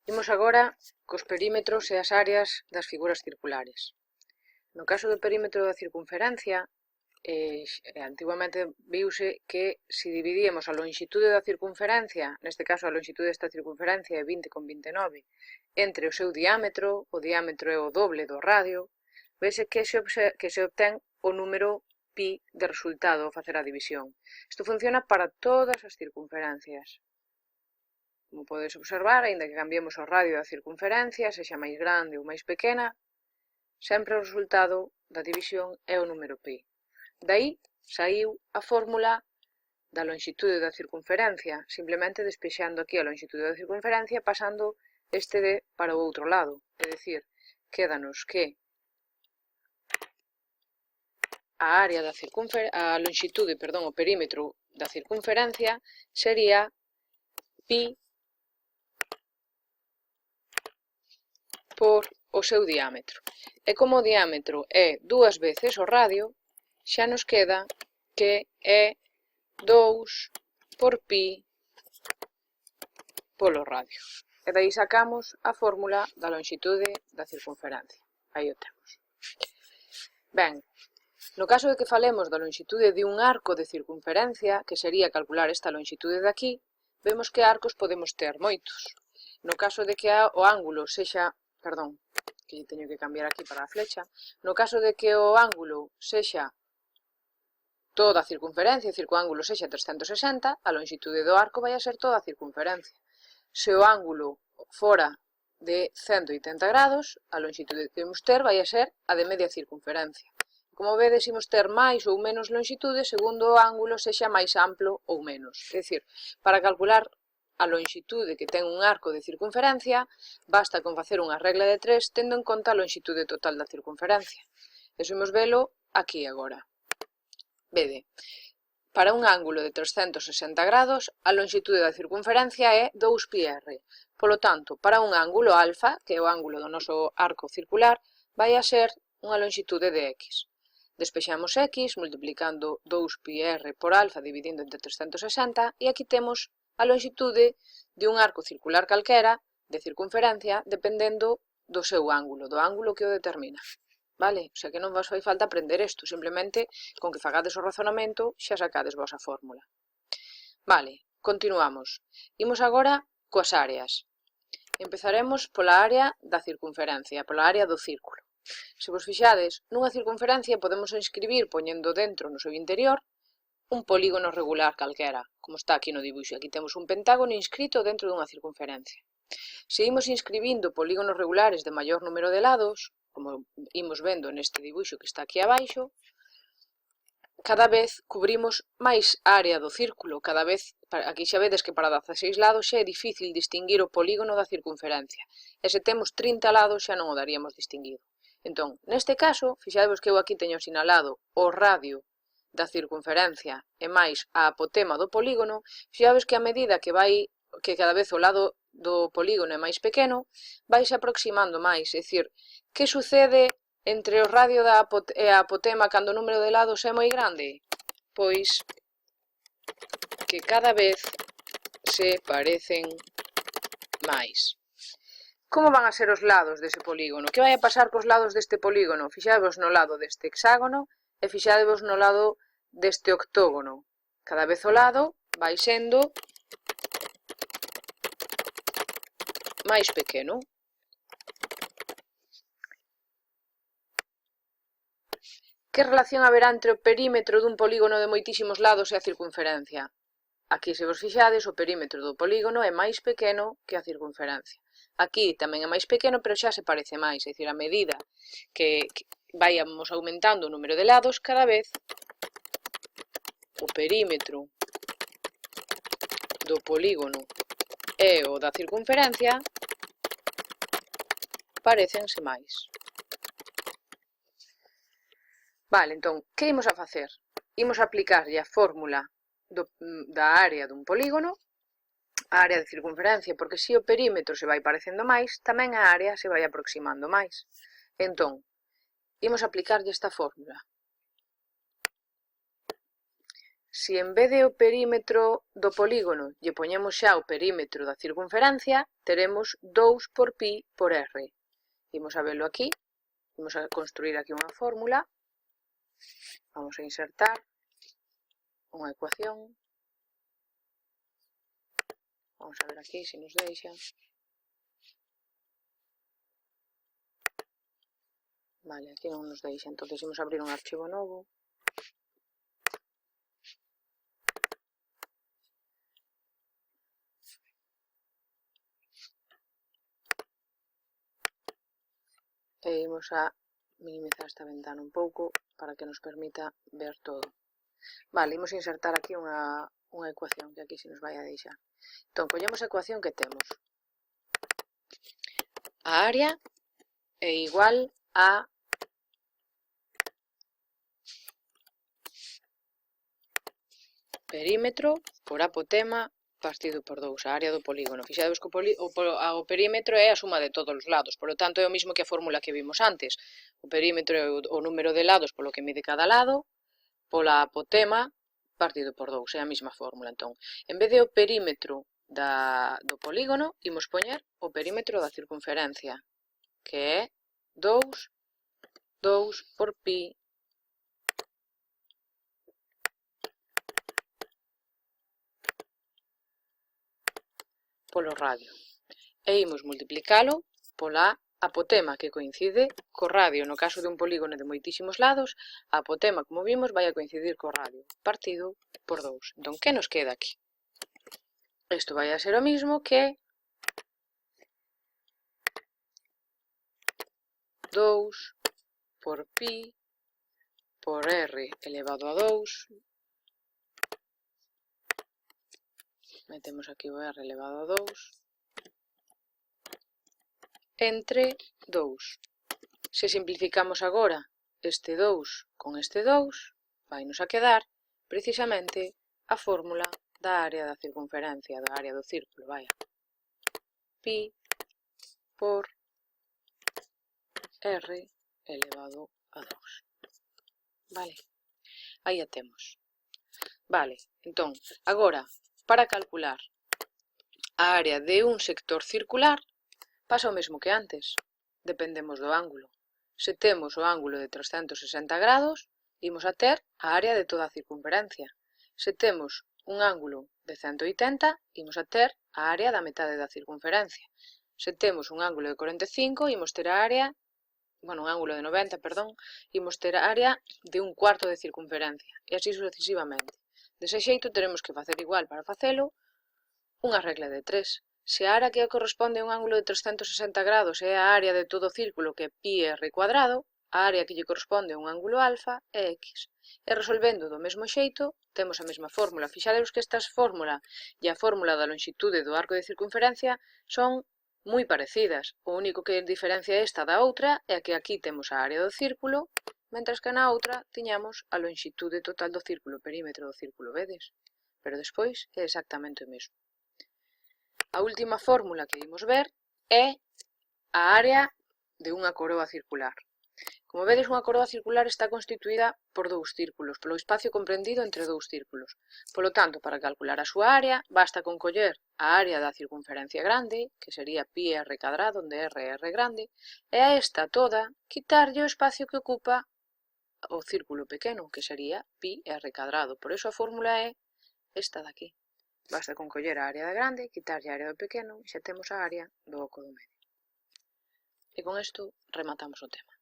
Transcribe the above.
Imos agora cos perímetros e as áreas das figuras circulares. No caso do perímetro da circunferencia, antiguamente viuse que se dividíamos a lonxitude da circunferencia, neste caso a lonxitude desta circunferencia é 20,29, entre o seu diámetro, o diámetro é o doble do radio, vese que se obtén o número pi de resultado ao facer a división. Isto funciona para todas as circunferencias. Como podes observar, aínda que cambiemos o radio da circunferencia, sexa máis grande ou máis pequena, sempre o resultado da división é o número pi. Daí saiu a fórmula da lonxitude da circunferencia, simplemente despexando aquí a lonxitude da circunferencia, pasando este d para o outro lado. É dicir, quédanos que a lonxitude, o perímetro da circunferencia sería pi por o seu diámetro. E como o diámetro é 2 veces o radio, xa nos queda que é 2 por pi polo radio. E dai sacamos a fórmula da lonxitude da circunferencia. Aí o temos. Ben, no caso de que falemos da lonxitude de un arco de circunferencia, que sería calcular esta lonxitude de aquí, vemos que arcos podemos ter moitos. No caso de que o ángulo sexa, que teño que cambiar aquí para a flecha, no caso de que o ángulo sexa toda a circunferencia, é dicir, que o ángulo sexa 360, a lonxitude do arco vai a ser toda a circunferencia. Se o ángulo fora de 180 grados, a lonxitude que imos ter vai a ser a de media circunferencia. Como vedes, imos ter máis ou menos lonxitude segundo o ángulo sexa máis amplo ou menos. É dicir, para calcular a lonxitude que ten un arco de circunferencia, basta con facer unha regla de 3 tendo en conta a lonxitude total da circunferencia. Eso imos velo aquí agora. Vede, para un ángulo de 360 grados, a lonxitude da circunferencia é 2πr. Polo tanto, para un ángulo alfa, que é o ángulo do noso arco circular, vai a ser unha lonxitude de x. Despexamos x multiplicando 2πr por alfa dividindo entre 360 e aquí temos a lonxitude de un arco circular calquera de circunferencia dependendo do seu ángulo, do ángulo que o determina. Vale? O sea que non vos fai falta aprender isto, simplemente con que fagades o razonamento xa sacades vos a fórmula. Vale, continuamos. Imos agora coas áreas. Empezaremos pola área da circunferencia, pola área do círculo. Se vos fixades, nunha circunferencia podemos inscribir poñendo dentro no seu interior un polígono regular calquera, como está aquí no dibuixo. Aquí temos un pentágono inscrito dentro dunha circunferencia. Se imos inscribindo polígonos regulares de maior número de lados, como imos vendo neste dibuixo que está aquí abaixo, cada vez cubrimos máis área do círculo, cada vez, aquí xa vedes que para 16 lados xa é difícil distinguir o polígono da circunferencia, e se temos 30 lados xa non o daríamos distinguido. Entón, neste caso, fixadevos que eu aquí teño sinalado o radio da circunferencia e máis a apotema do polígono, fixadevos que a medida que cada vez o lado do polígono é máis pequeno, vais aproximando máis, é dicir, que sucede entre o radio e a apotema cando o número de lados é moi grande? Pois que cada vez se parecen máis. Como van a ser os lados dese polígono? Que vai a pasar cos lados deste polígono? Fixadevos no lado deste hexágono e fixadevos no lado deste octógono. Cada vez o lado vai sendo máis pequeno. Que relación haberá entre o perímetro dun polígono de moitísimos lados e a circunferencia? Aquí, se vos fixades, o perímetro do polígono é máis pequeno que a circunferencia. Aquí tamén é máis pequeno, pero xa se parece máis, é dicir, a medida que vayamos aumentando o número de lados, cada vez o perímetro do polígono e o da circunferencia parecense máis. Vale, entón, que imos a facer? Imos a aplicarlle a fórmula da área dun polígono, a área de circunferencia, porque se o perímetro se vai parecendo máis, tamén a área se vai aproximando máis. Entón, imos a aplicarlle esta fórmula. Se en vez de o perímetro do polígono lle poñemos xa o perímetro da circunferencia, teremos 2 por pi por r. Imos a velo aquí, imos a construir aquí unha fórmula, vamos a insertar unha ecuación, vamos a ver aquí se nos deixa. Vale, aquí non nos deixa, entón imos abrir un archivo novo. E imos a minimizar esta ventana un pouco para que nos permita ver todo. Vale, imos insertar aquí unha ecuación que aquí se nos vai a deixar. Entón, collemos a ecuación que temos. A área é igual a perímetro por apotema partido por 2, a área do polígono. Fixadevos que o perímetro é a suma de todos os lados, polo tanto é o mismo que a fórmula que vimos antes. O perímetro é o número de lados polo que mide cada lado, pola apotema partido por 2, é a mesma fórmula. Entón, en vez de o perímetro do polígono, imos poñer o perímetro da circunferencia, que é 2 por pi polo radio. E imos multiplicalo pola apotema, que coincide co radio. No caso de un polígono de moitísimos lados, a apotema, como vimos, vai a coincidir co radio, partido por 2. Entón, que nos queda aquí? Isto vai a ser o mismo que 2 por pi por r elevado a 2. Metemos aquí o r elevado a 2. Entre 2. Se simplificamos agora este 2 con este 2, vai nos a quedar precisamente a fórmula da área da circunferencia, da área do círculo, vaya. Pi por r elevado a 2. Vale, aí a temos. Vale, entón, agora, para calcular a área de un sector circular, pasa o mesmo que antes, dependemos do ángulo. Se temos o ángulo de 360 grados, imos a ter a área de toda a circunferencia. Se temos un ángulo de 180, imos a ter a área da metade da circunferencia. Se temos un ángulo de 45, imos ter a área, un ángulo de 90, perdón, imos ter a área de un cuarto de circunferencia, e así sucesivamente. Dese xeito, teremos que facer igual para facelo unha regla de 3. Se a área que corresponde a un ángulo de 360 grados é a área de todo o círculo, que é pi r cuadrado, a área que lle corresponde a un ángulo alfa é x. E resolvendo do mesmo xeito, temos a mesma fórmula. Fixadevos que esta fórmula e a fórmula da lonxitude do arco de circunferencia son moi parecidas. O único que diferencia esta da outra é que aquí temos a área do círculo, mentras que na outra tiñamos a lonxitude total do círculo, o perímetro do círculo, vedes? Pero despois é exactamente o mesmo. A última fórmula que imos ver é a área de unha coroa circular. Como vedes, unha coroa circular está constituída por 2 círculos, polo espacio comprendido entre 2 círculos. Polo tanto, para calcular a súa área, basta con coller a área da circunferencia grande, que sería pi r cadrado, onde r é r grande, e a esta toda quitarlle o espacio que ocupa o círculo pequeno, que sería pi r cadrado. Por iso a fórmula é esta de aquí. Basta con coller a área da grande, quitarlle a área do pequeno e xa temos a área do oco do medio. E con isto rematamos o tema.